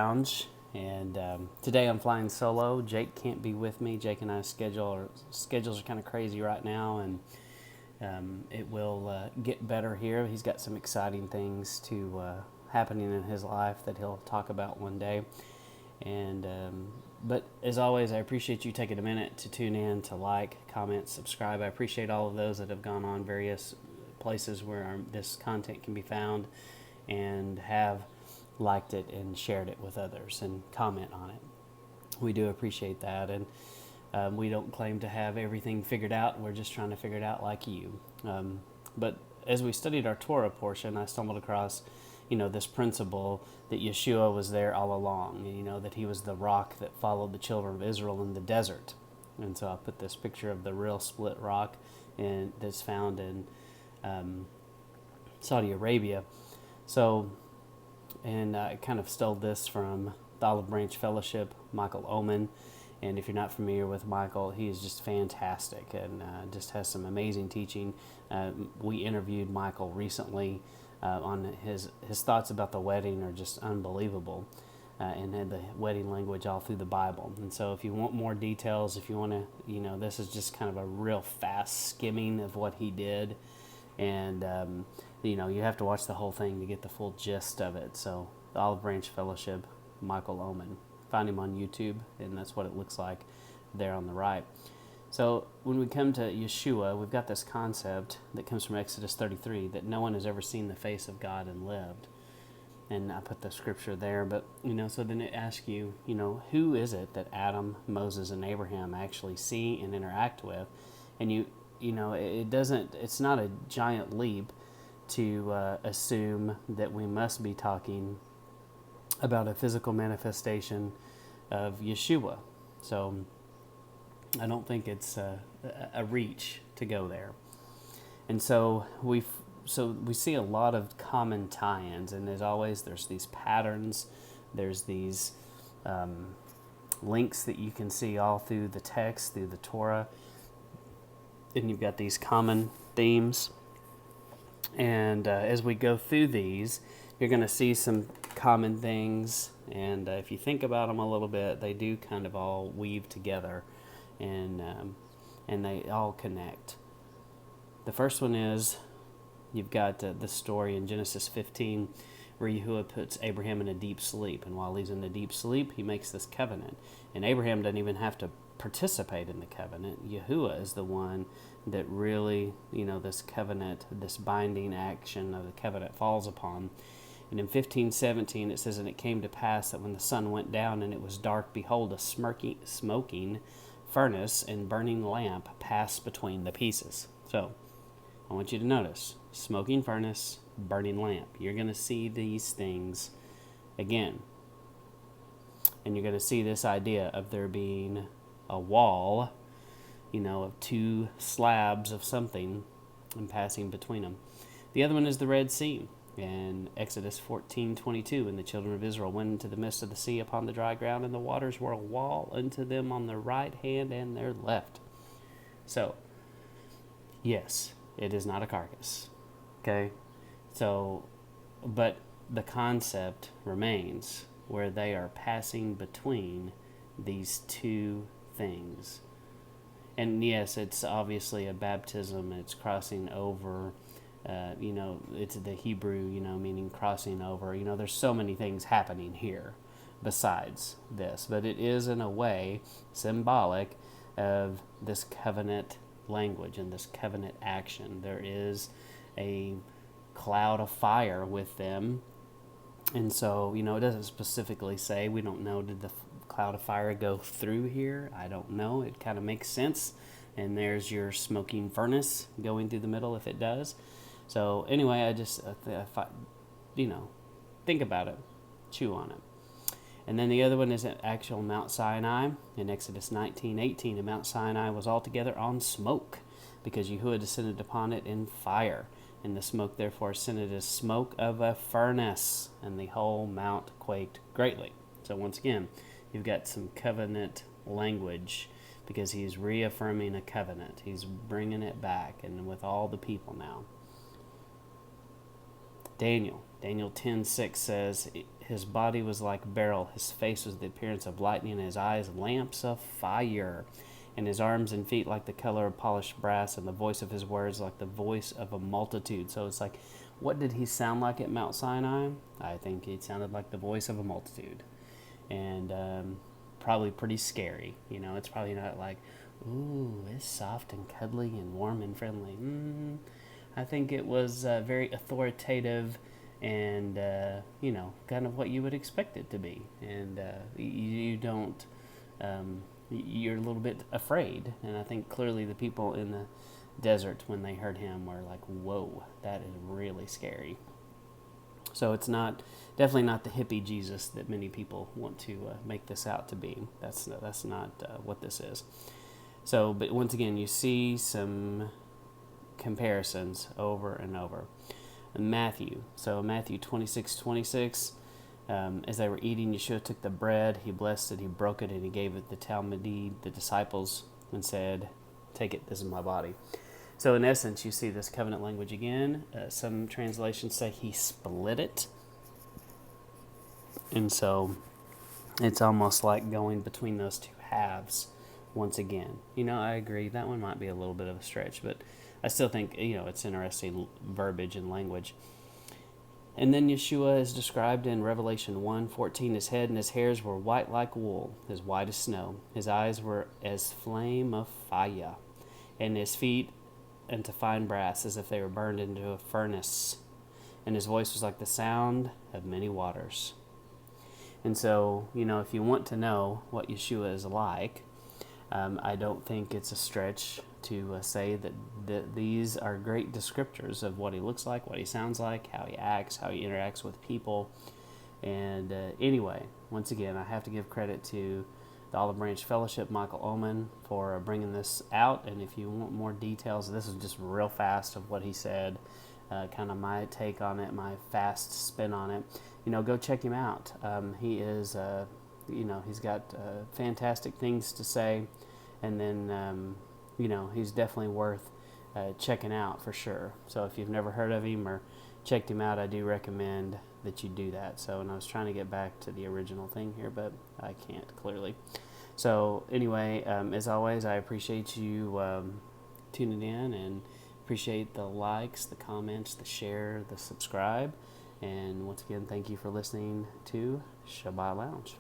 Lounge, and today I'm flying solo. Jake can't be with me. Jake and I's schedules are kind of crazy right now, and it will get better here. He's got some exciting things happening in his life that he'll talk about one day. And but as always, I appreciate you taking a minute to tune in, to like, comment, subscribe. I appreciate all of those that have gone on various places where this content can be found and have liked it and shared it with others and comment on it. We do appreciate that, and we don't claim to have everything figured out. We're just trying to figure it out like you. But as we studied our Torah portion, I stumbled across this principle that Yeshua was there all along, and that he was the rock that followed the children of Israel in the desert. And so I put this picture of the real split rock that's found in Saudi Arabia. So, and I kind of stole this from the Olive Branch Fellowship, Michael Oman. And if you're not familiar with Michael, he is just fantastic and just has some amazing teaching. We interviewed Michael recently on his thoughts about the wedding are just unbelievable, and had the wedding language all through the Bible. And so if you want more details, if you want to, this is just kind of a real fast skimming of what he did. And, you have to watch the whole thing to get the full gist of it. So the Olive Branch Fellowship, Michael Oman. Find him on YouTube, and that's what it looks like there on the right. So when we come to Yeshua, we've got this concept that comes from Exodus 33, that no one has ever seen the face of God and lived. And I put the scripture there, but, so then it asks you, who is it that Adam, Moses, and Abraham actually see and interact with? And it's not a giant leap to assume that we must be talking about a physical manifestation of Yeshua. So I don't think it's a reach to go there. And so we see a lot of common tie-ins, and as always, there's these patterns, there's these links that you can see all through the text, through the Torah, and you've got these common themes. And as we go through these, you're going to see some common things, and if you think about them a little bit, they do kind of all weave together, and they all connect. The first one is, you've got the story in Genesis 15 where Yeshua puts Abraham in a deep sleep, and while he's in a deep sleep, he makes this covenant, and Abraham doesn't even have to participate in the covenant. Yeshua is the one that really, this covenant, this binding action of the covenant falls upon. And in 15:17 it says, "And it came to pass that when the sun went down and it was dark, behold, a smoking furnace and burning lamp passed between the pieces." So I want you to notice, smoking furnace, burning lamp. You're going to see these things again. And you're going to see this idea of there being a wall, of two slabs of something and passing between them. The other one is the Red Sea. In Exodus 14:22, "And the children of Israel went into the midst of the sea upon the dry ground, and the waters were a wall unto them on their right hand and their left." So, yes, it is not a carcass. Okay? So, but the concept remains where they are passing between these two things. And yes, it's obviously a baptism, it's crossing over. It's the Hebrew, meaning crossing over. There's so many things happening here besides this, but it is in a way symbolic of this covenant language and this covenant action. There is a cloud of fire with them, and so, it doesn't specifically say, we don't know, did the cloud of fire go through here? I don't know. It kind of makes sense, and there's your smoking furnace going through the middle if it does. So anyway, I just, think about it, chew on it. And then the other one is at actual Mount Sinai in Exodus 19:18. "And Mount Sinai was altogether on smoke, because Yeshua descended upon it in fire. And the smoke therefore ascended as smoke of a furnace, and the whole mount quaked greatly." So once again, you've got some covenant language, because he's reaffirming a covenant. He's bringing it back, and with all the people now. Daniel Daniel 10:6 says, his body was like a beryl, his face was the appearance of lightning, and his eyes lamps of fire, and his arms and feet like the color of polished brass, and the voice of his words like the voice of a multitude. So it's like, what did he sound like at Mount Sinai? I think he sounded like the voice of a multitude. And probably pretty scary. It's probably not like, ooh, it's soft and cuddly and warm and friendly. I think it was very authoritative and, kind of what you would expect it to be. And you don't, you're a little bit afraid. And I think clearly the people in the desert, when they heard him, were like, whoa, that is really scary. So it's definitely not the hippie Jesus that many people want to make this out to be. That's not what this is. So, but once again, you see some comparisons over and over. Matthew 26:26. As they were eating, Yeshua took the bread, he blessed it, he broke it, and he gave it to the disciples, and said, "Take it, this is my body." So in essence, you see this covenant language again. Some translations say he split it. And so it's almost like going between those two halves once again. I agree, that one might be a little bit of a stretch, but I still think, it's interesting verbiage and language. And then Yeshua is described in Revelation 1:14. His head and his hairs were white like wool, as white as snow. His eyes were as flame of fire, and his feet into fine brass, as if they were burned into a furnace. And his voice was like the sound of many waters. And so, if you want to know what Yeshua is like, I don't think it's a stretch to say that these are great descriptors of what he looks like, what he sounds like, how he acts, how he interacts with people. And anyway, once again, I have to give credit to the Olive Branch Fellowship, Michael Oman, for bringing this out. And if you want more details, this is just real fast of what he said, kind of my take on it, my fast spin on it. Go check him out. He is, he's got fantastic things to say. And then, he's definitely worth checking out for sure. So if you've never heard of him or checked him out, I do recommend that you do that. So, and I was trying to get back to the original thing here, but I can't clearly. So anyway, as always, I appreciate you tuning in, and appreciate the likes, the comments, the share, the subscribe. And once again, thank you for listening to Shabbat Lounge.